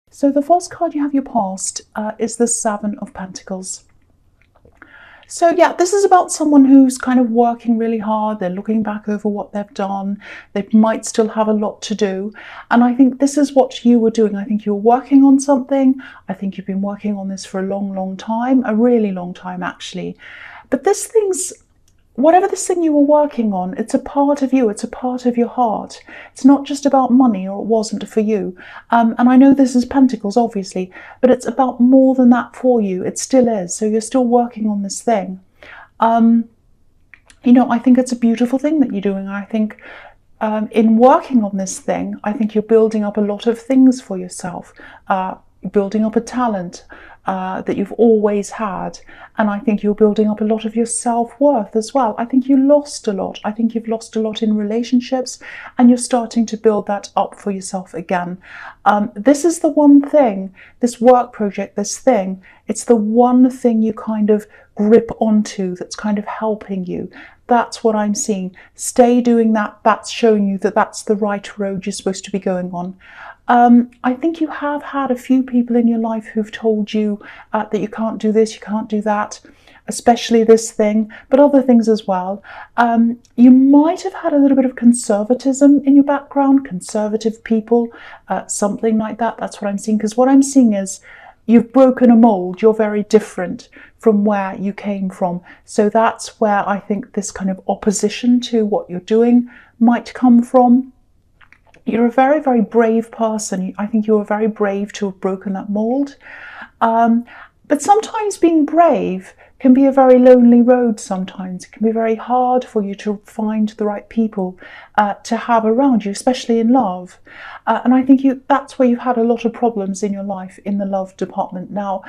So the first card you have your past is the Seven of Pentacles. So yeah, this is about someone who's kind of working really hard. They're looking back over what they've done. They might still have a lot to do. And I think this is what you were doing. I think you were working on something. I think you've been working on this for a long, long time, a really long time actually. But whatever this thing you were working on, it's a part of you, it's a part of your heart. It's not just about money, or it wasn't for you. And I know this is Pentacles, obviously, but it's about more than that for you. It still is. So you're still working on this thing. I think it's a beautiful thing that you're doing. I think in working on this thing, I think you're building up a lot of things for yourself, building up a talent that you've always had. And I think you're building up a lot of your self-worth as well. I think you lost a lot. I think you've lost a lot in relationships, and you're starting to build that up for yourself again. This is the one thing, this work project, this thing, it's the one thing you kind of grip onto that's kind of helping you. That's what I'm seeing. Stay doing that. That's showing you that that's the right road you're supposed to be going on. I think you have had a few people in your life who've told you that you can't do this, you can't do that, especially this thing, but other things as well. You might have had a little bit of conservatism in your background, conservative people, something like that. That's what I'm seeing, because what I'm seeing is you've broken a mold. You're very different from where you came from. So that's where I think this kind of opposition to what you're doing might come from. You're a very, very brave person. I think you're very brave to have broken that mold. But sometimes being brave can be a very lonely road sometimes. It can be very hard for you to find the right people to have around you, especially in love. And I think that's where you've had a lot of problems in your life, in the love department. Now,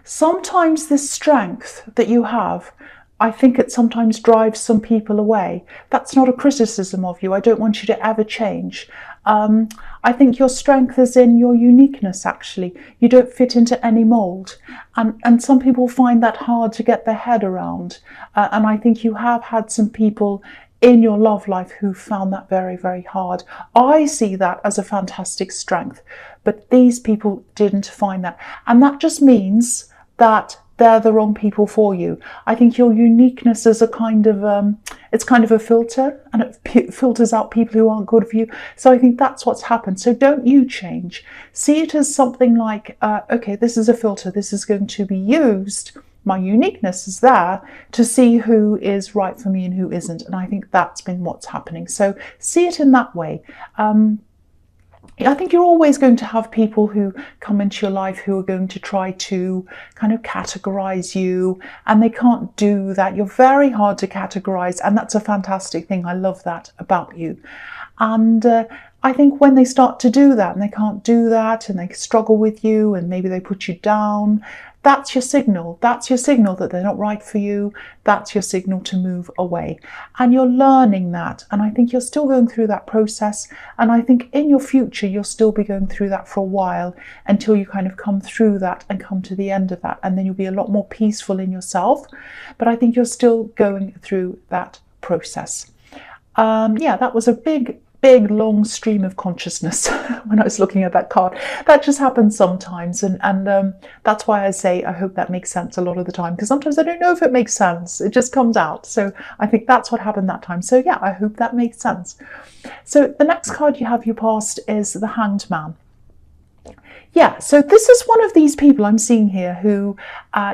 sometimes this strength that you have, I think it sometimes drives some people away. That's not a criticism of you. I don't want you to ever change. I think your strength is in your uniqueness, actually. You don't fit into any mold. And some people find that hard to get their head around. And I think you have had some people in your love life who found that very, very hard. I see that as a fantastic strength, but these people didn't find that. And that just means that they're the wrong people for you. I think your uniqueness is it's kind of a filter, and it filters out people who aren't good for you. So I think that's what's happened. So don't you change. See it as something like, okay, this is a filter. This is going to be used. My uniqueness is there to see who is right for me and who isn't. And I think that's been what's happening. So see it in that way. I think you're always going to have people who come into your life who are going to try to kind of categorize you, and they can't do that. You're very hard to categorize, and that's a fantastic thing. I love that about you. And I think when they start to do that and they can't do that and they struggle with you and maybe they put you down, that's your signal. That's your signal that they're not right for you. That's your signal to move away. And you're learning that. And I think you're still going through that process. And I think in your future, you'll still be going through that for a while until you kind of come through that and come to the end of that. And then you'll be a lot more peaceful in yourself. But I think you're still going through that process. Yeah, that was a big long stream of consciousness when I was looking at that card. That just happens sometimes, and that's why I say I hope that makes sense a lot of the time, because sometimes I don't know if it makes sense. It just comes out. So I think that's what happened that time. So yeah, I hope that makes sense. So the next card you have your past is the Hanged Man. Yeah, so this is one of these people I'm seeing here who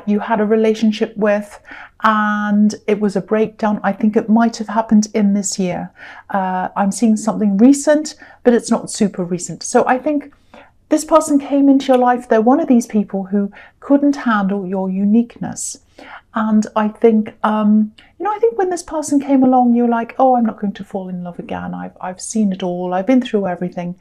you had a relationship with, and it was a breakdown. I think it might have happened in this year. I'm seeing something recent, but it's not super recent. So I think this person came into your life. They're one of these people who couldn't handle your uniqueness. And I think, I think when this person came along, you're like, oh, I'm not going to fall in love again. I've seen it all. I've been through everything.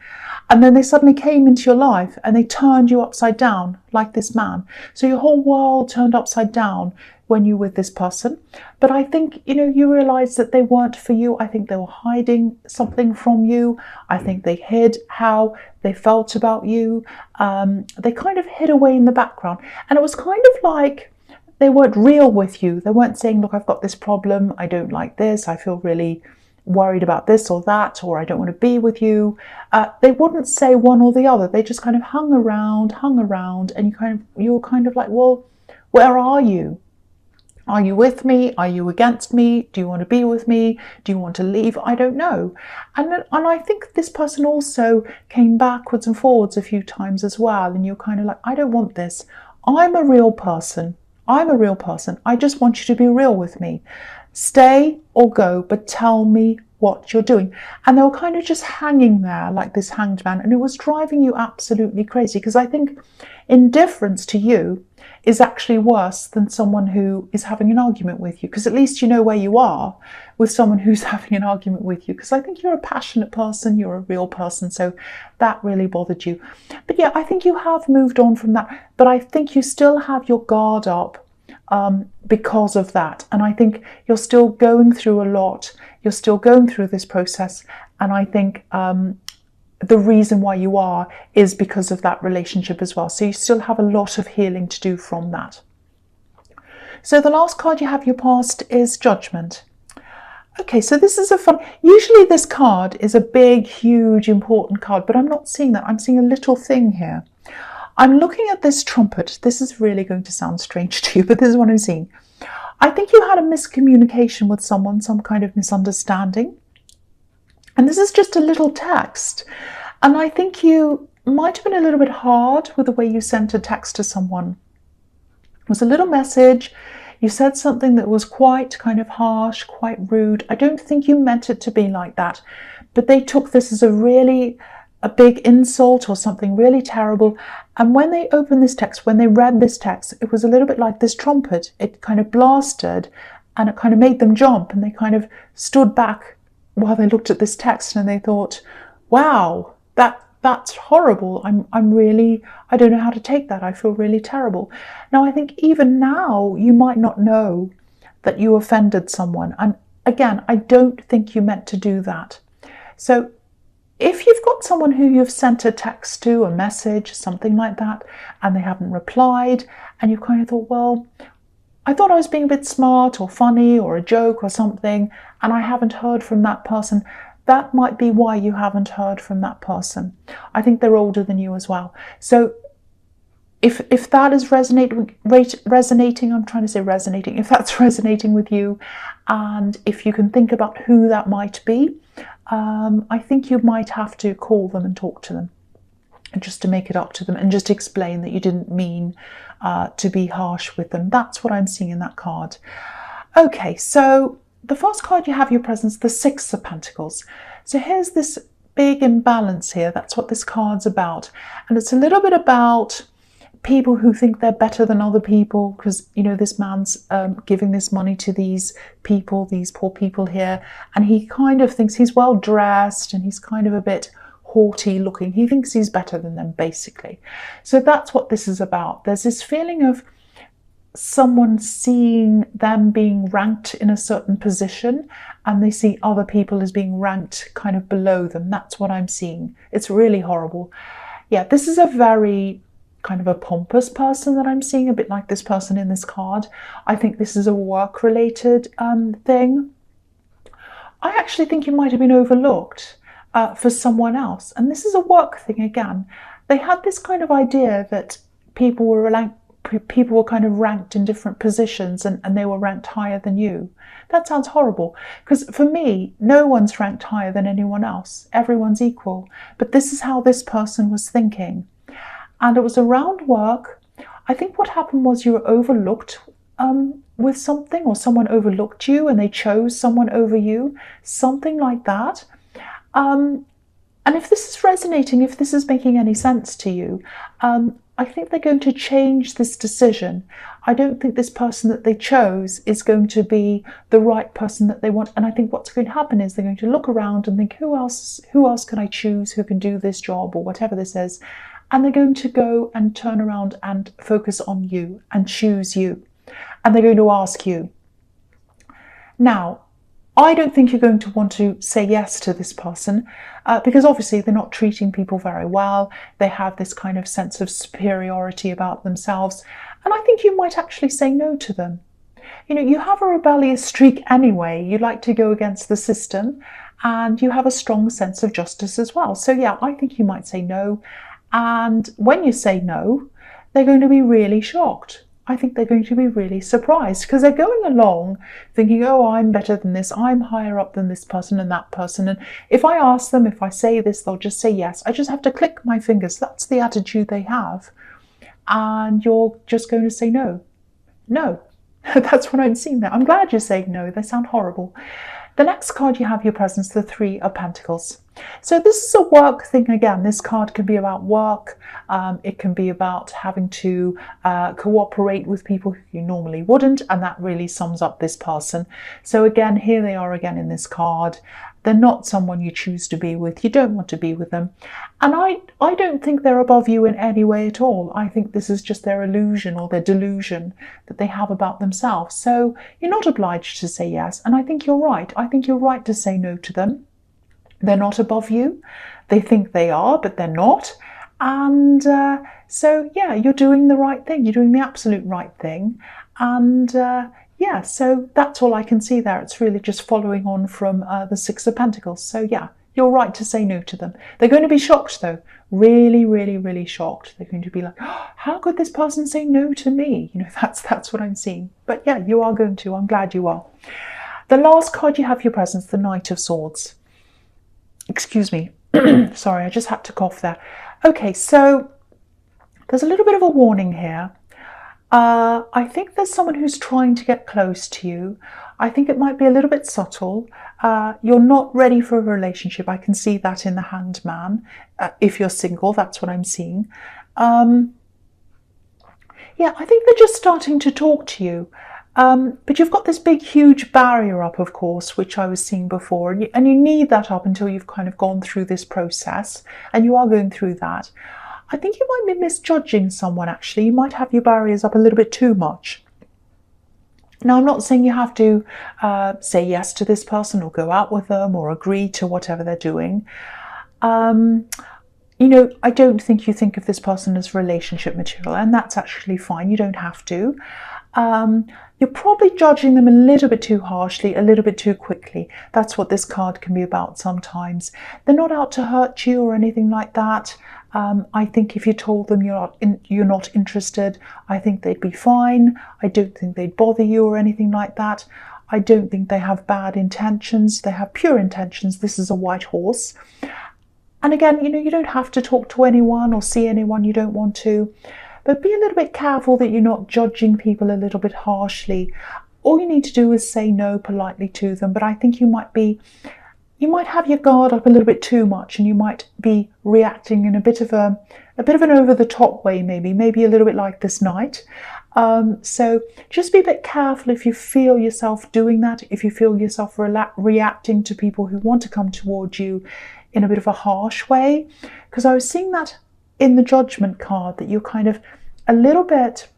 And then they suddenly came into your life and they turned you upside down like this man. So your whole world turned upside down when you were with this person. But I think, you realized that they weren't for you. I think they were hiding something from you. I think they hid how they felt about you. They kind of hid away in the background. And it was kind of like, they weren't real with you. They weren't saying, look, I've got this problem. I don't like this. I feel really worried about this or that, or I don't want to be with you. They wouldn't say one or the other. They just kind of hung around, and you're kind of like, well, where are you? Are you with me? Are you against me? Do you want to be with me? Do you want to leave? I don't know. And I think this person also came backwards and forwards a few times as well. And you're kind of like, I don't want this. I'm a real person. I'm a real person. I just want you to be real with me. Stay or go, but tell me what you're doing. And they were kind of just hanging there like this hanged man. And it was driving you absolutely crazy, because I think indifference to you is actually worse than someone who is having an argument with you, because at least you know where you are with someone who's having an argument with you, because I think you're a passionate person, you're a real person, so that really bothered you. But yeah, I think you have moved on from that, but I think you still have your guard up because of that, and I think you're still going through a lot, you're still going through this process, and I think the reason why you are is because of that relationship as well. So you still have a lot of healing to do from that. So the last card you have, your past, is Judgment. Okay, so this is usually this card is a big, huge, important card, but I'm not seeing that. I'm seeing a little thing here. I'm looking at this trumpet. This is really going to sound strange to you, but this is what I'm seeing. I think you had a miscommunication with someone, some kind of misunderstanding. And this is just a little text. And I think you might have been a little bit hard with the way you sent a text to someone. It was a little message. You said something that was quite kind of harsh, quite rude. I don't think you meant it to be like that. But they took this as a big insult or something really terrible. And when they opened this text, when they read this text, it was a little bit like this trumpet. It kind of blasted and it kind of made them jump, and they kind of stood back while they looked at this text, and they thought, wow, that's horrible. I don't know how to take that. I feel really terrible. Now, I think even now you might not know that you offended someone. And again, I don't think you meant to do that. So if you've got someone who you've sent a text to, a message, something like that, and they haven't replied, and you've kind of thought, well, I thought I was being a bit smart or funny or a joke or something, and I haven't heard from that person. That might be why you haven't heard from that person. I think they're older than you as well. So if that is resonating, if that's resonating with you, and if you can think about who that might be, I think you might have to call them and talk to them, and just to make it up to them, and just explain that you didn't mean to be harsh with them. That's what I'm seeing in that card. Okay, so the first card you have, your presence, the Six of Pentacles. So here's this big imbalance here. That's what this card's about. And it's a little bit about people who think they're better than other people, because, you know, this man's giving this money to these people, these poor people here, and he kind of thinks he's well dressed and he's kind of a bit haughty looking. He thinks he's better than them, basically. So that's what this is about. There's this feeling of someone seeing them being ranked in a certain position, and they see other people as being ranked kind of below them. That's what I'm seeing. It's really horrible. Yeah, this is a very kind of a pompous person that I'm seeing, a bit like this person in this card. I think this is a work-related thing. I actually think you might have been overlooked for someone else. And this is a work thing again. They had this kind of idea that people were kind of ranked in different positions, and they were ranked higher than you. That sounds horrible, because for me, no one's ranked higher than anyone else. Everyone's equal. But this is how this person was thinking. And it was around work. I think what happened was you were overlooked with something, or someone overlooked you and they chose someone over you, something like that. And if this is resonating, if this is making any sense to you, I think they're going to change this decision. I don't think this person that they chose is going to be the right person that they want. And I think what's going to happen is they're going to look around and think, who else can I choose who can do this job, or whatever this is. And they're going to go and turn around and focus on you and choose you. And they're going to ask you. Now, I don't think you're going to want to say yes to this person because obviously they're not treating people very well. They have this kind of sense of superiority about themselves. And I think you might actually say no to them. you know, you have a rebellious streak anyway. You like to go against the system, and you have a strong sense of justice as well. So yeah, I think you might say no. And when you say no, they're going to be really shocked. I think they're going to be really surprised, because they're going along thinking, oh, I'm better than this, I'm higher up than this person and that person. And if I ask them, if I say this, they'll just say yes. I just have to click my fingers. That's the attitude they have. And you're just going to say no. No. That's what I'm seeing there. I'm glad you're saying no. They sound horrible. The next card you have, your presence, the Three of Pentacles. So this is a work thing again. This card can be about work. It can be about having to cooperate with people who you normally wouldn't, and that really sums up this person. So again, here they are again in this card. They're not someone you choose to be with. You don't want to be with them. And I don't think they're above you in any way at all. I think this is just their illusion or their delusion that they have about themselves. So you're not obliged to say yes. And I think you're right. I think you're right to say no to them. They're not above you. They think they are, but they're not. And so, yeah, you're doing the right thing. You're doing the absolute right thing. And yeah, so that's all I can see there. It's really just following on from the Six of Pentacles. So yeah, you're right to say no to them. They're going to be shocked though. Really, really, really shocked. They're going to be like, oh, how could this person say no to me? You know, that's what I'm seeing. But yeah, you are going to. I'm glad you are. The last card you have, your presence, the Knight of Swords. Excuse me. Sorry, I just had to cough there. Okay, so there's a little bit of a warning here. I think there's someone who's trying to get close to you. I think it might be a little bit subtle. You're not ready for a relationship. I can see that in the Hanged Man. If you're single, that's what I'm seeing. Yeah, I think they're just starting to talk to you. But you've got this big, huge barrier up, of course, which I was seeing before. And you need that up until you've kind of gone through this process. And you are going through that. I think you might be misjudging someone, actually. You might have your barriers up a little bit too much. Now, I'm not saying you have to say yes to this person or go out with them or agree to whatever they're doing. You know, I don't think you think of this person as relationship material, and that's actually fine. You don't have to. You're probably judging them a little bit too harshly, a little bit too quickly. That's what this card can be about sometimes. They're not out to hurt you or anything like that. I think if you told them you're not interested, I think they'd be fine. I don't think they'd bother you or anything like that. I don't think they have bad intentions. They have pure intentions. This is a white horse. And again, you know, you don't have to talk to anyone or see anyone you don't want to. But be a little bit careful that you're not judging people a little bit harshly. All you need to do is say no politely to them. But I think you might have your guard up a little bit too much, and you might be reacting in a bit of an over-the-top way, maybe a little bit like this knight. So just be a bit careful if you feel yourself doing that, if you feel yourself reacting to people who want to come towards you in a bit of a harsh way. Because I was seeing that in the Judgment card, that you're kind of a little bit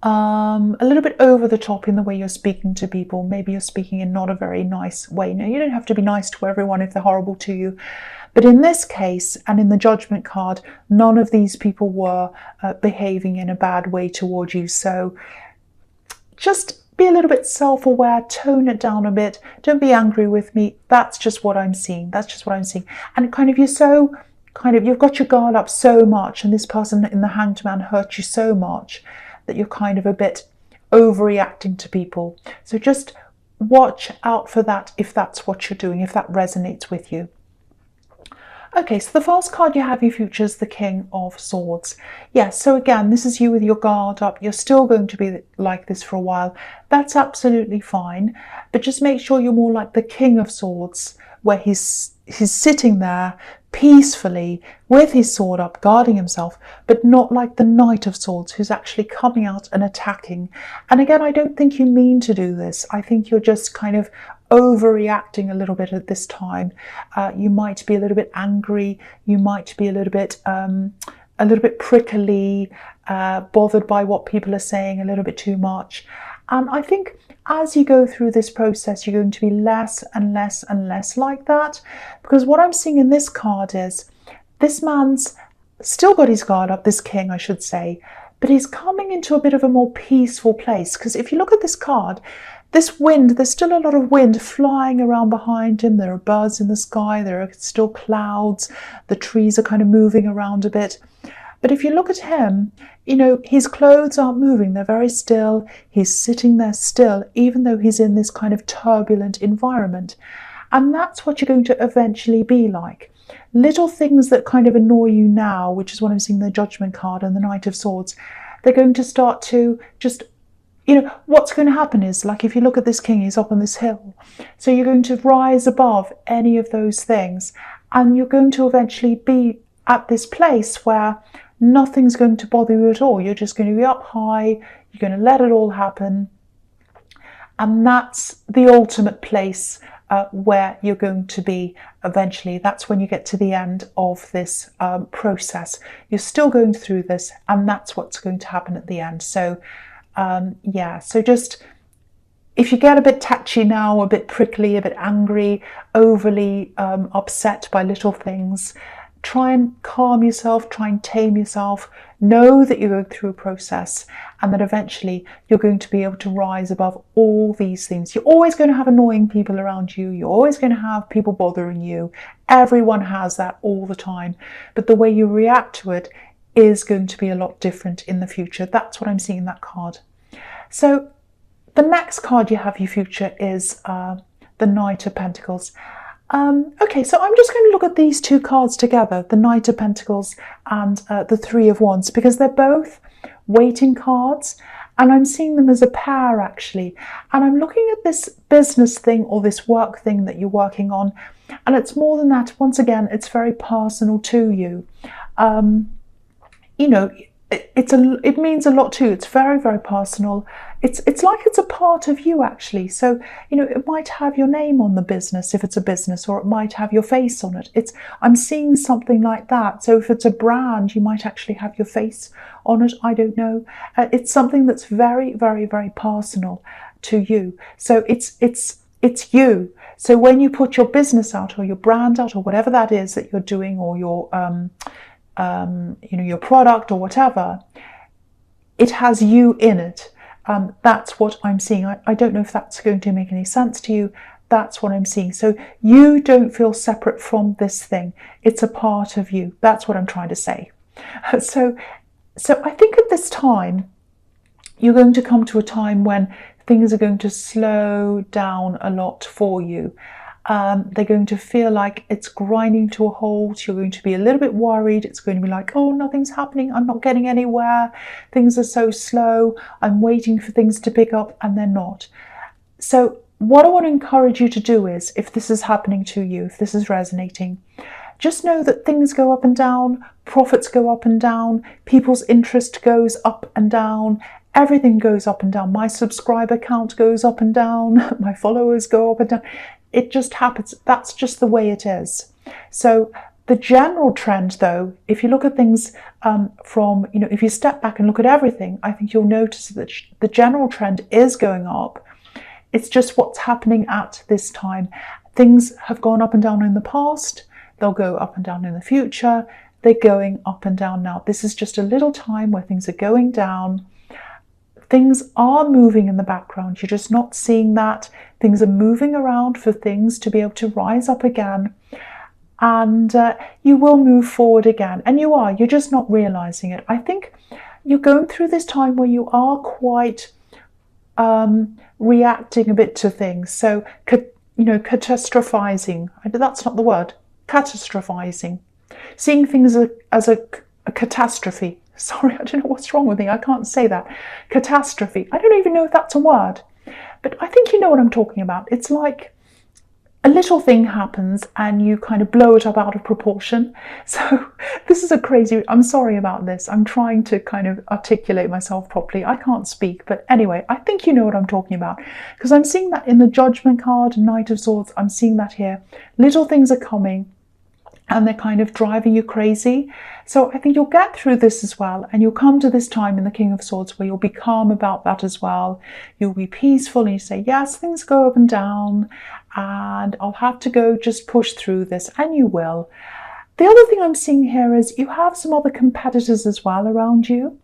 over the top in the way you're speaking to people. Maybe you're speaking in not a very nice way. Now, you don't have to be nice to everyone if they're horrible to you. But in this case, and in the Judgment card, none of these people were behaving in a bad way towards you. So just be a little bit self-aware, tone it down a bit. Don't be angry with me. That's just what I'm seeing. That's just what I'm seeing. And kind of you've got your guard up so much, and this person in the Hanged Man hurt you so much that you're kind of a bit overreacting to people. So just watch out for that if that's what you're doing, if that resonates with you. Okay, so the first card you have, your future, is the King of Swords. Yes, so again, this is you with your guard up. You're still going to be like this for a while. That's absolutely fine. But just make sure you're more like the King of Swords, where he's sitting there peacefully with his sword up, guarding himself, but not like the Knight of Swords, who's actually coming out and attacking. And again, I don't think you mean to do this. I think you're just kind of overreacting a little bit at this time. You might be a little bit angry. You might be a little bit prickly, bothered by what people are saying a little bit too much. And I think as you go through this process, you're going to be less and less and less like that. Because what I'm seeing in this card is this man's still got his guard up, this king, I should say, but he's coming into a bit of a more peaceful place. Because if you look at this card, this wind, there's still a lot of wind flying around behind him. There are birds in the sky. There are still clouds. The trees are kind of moving around a bit. But if you look at him, you know, his clothes aren't moving. They're very still. He's sitting there still, even though he's in this kind of turbulent environment. And that's what you're going to eventually be like. Little things that kind of annoy you now, which is what I'm seeing the Judgment card and the Knight of Swords, they're going to start to just, you know, what's going to happen is, like, if you look at this king, he's up on this hill. So you're going to rise above any of those things, and you're going to eventually be at this place where nothing's going to bother you at all. You're just going to be up high. You're going to let it all happen. And that's the ultimate place where you're going to be eventually. That's when you get to the end of this process. You're still going through this, and that's what's going to happen at the end. So yeah, so just, if you get a bit touchy now, a bit prickly, a bit angry, overly upset by little things, try and calm yourself, try and tame yourself. Know that you're going through a process, and that eventually you're going to be able to rise above all these things. You're always going to have annoying people around you. You're always going to have people bothering you. Everyone has that all the time. But the way you react to it is going to be a lot different in the future. That's what I'm seeing in that card. So the next card you have, your future, is the Knight of Pentacles. Okay, so I'm just going to look at these two cards together, the Knight of Pentacles and the Three of Wands, because they're both waiting cards, and I'm seeing them as a pair, actually. And I'm looking at this business thing or this work thing that you're working on, and it's more than that. Once again, it's very personal to you. You know, it means a lot to you. It's very, very personal. It's like it's a part of you, actually. So, you know, it might have your name on the business if it's a business, or it might have your face on it. I'm seeing something like that. So if it's a brand, you might actually have your face on it. I don't know. It's something that's very, very, very personal to you. So it's you. So when you put your business out, or your brand out, or whatever that is that you're doing, or your you know, your product or whatever, it has you in it. That's what I'm seeing. I don't know if that's going to make any sense to you. That's what I'm seeing. So you don't feel separate from this thing. It's a part of you. That's what I'm trying to say. So I think at this time, you're going to come to a time when things are going to slow down a lot for you. They're going to feel like it's grinding to a halt. You're going to be a little bit worried. It's going to be like, oh, nothing's happening. I'm not getting anywhere. Things are so slow. I'm waiting for things to pick up, and they're not. So what I want to encourage you to do is, if this is happening to you, if this is resonating, just know that things go up and down. Profits go up and down. People's interest goes up and down. Everything goes up and down. My subscriber count goes up and down. My followers go up and down. It just happens. That's just the way it is. So the general trend, though, if you look at things from, you know, if you step back and look at everything, I think you'll notice that the general trend is going up. It's just what's happening at this time. Things have gone up and down in the past. They'll go up and down in the future. They're going up and down now. This is just a little time where things are going down. Things are moving in the background. You're just not seeing that. Things are moving around for things to be able to rise up again. And you will move forward again. And you are. You're just not realizing it. I think you're going through this time where you are quite reacting a bit to things. So, you know, catastrophizing. That's not the word. Catastrophizing. Seeing things as a catastrophe. Sorry, I don't know what's wrong with me. I can't say that. Catastrophe. I don't even know if that's a word. But I think you know what I'm talking about. It's like a little thing happens and you kind of blow it up out of proportion. So this is a crazy... I'm sorry about this. I'm trying to kind of articulate myself properly. I can't speak. But anyway, I think you know what I'm talking about. Because I'm seeing that in the Judgment card, Knight of Swords. I'm seeing that here. Little things are coming, and they're kind of driving you crazy. So I think you'll get through this as well, and you'll come to this time in the King of Swords where you'll be calm about that as well. You'll be peaceful, and you say, yes, things go up and down, and I'll have to go just push through this, and you will. The other thing I'm seeing here is you have some other competitors as well around you.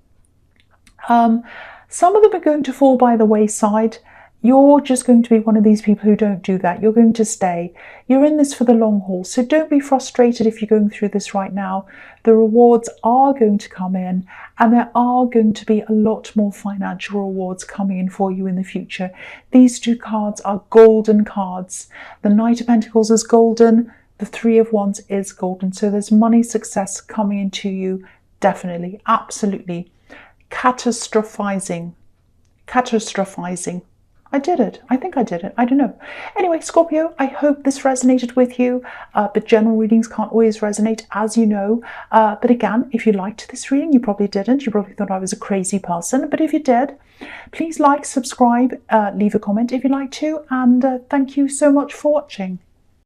Some of them are going to fall by the wayside. You're just going to be one of these people who don't do that. You're going to stay. You're in this for the long haul. So don't be frustrated if you're going through this right now. The rewards are going to come in, and there are going to be a lot more financial rewards coming in for you in the future. These two cards are golden cards. The Knight of Pentacles is golden. The Three of Wands is golden. So there's money, success coming into you. Definitely. Absolutely. Catastrophizing. I did it. I think I did it. I don't know. Anyway, Scorpio, I hope this resonated with you, but general readings can't always resonate, as you know. But again, if you liked this reading, you probably didn't. You probably thought I was a crazy person. But if you did, please like, subscribe, leave a comment if you'd like to. And thank you so much for watching.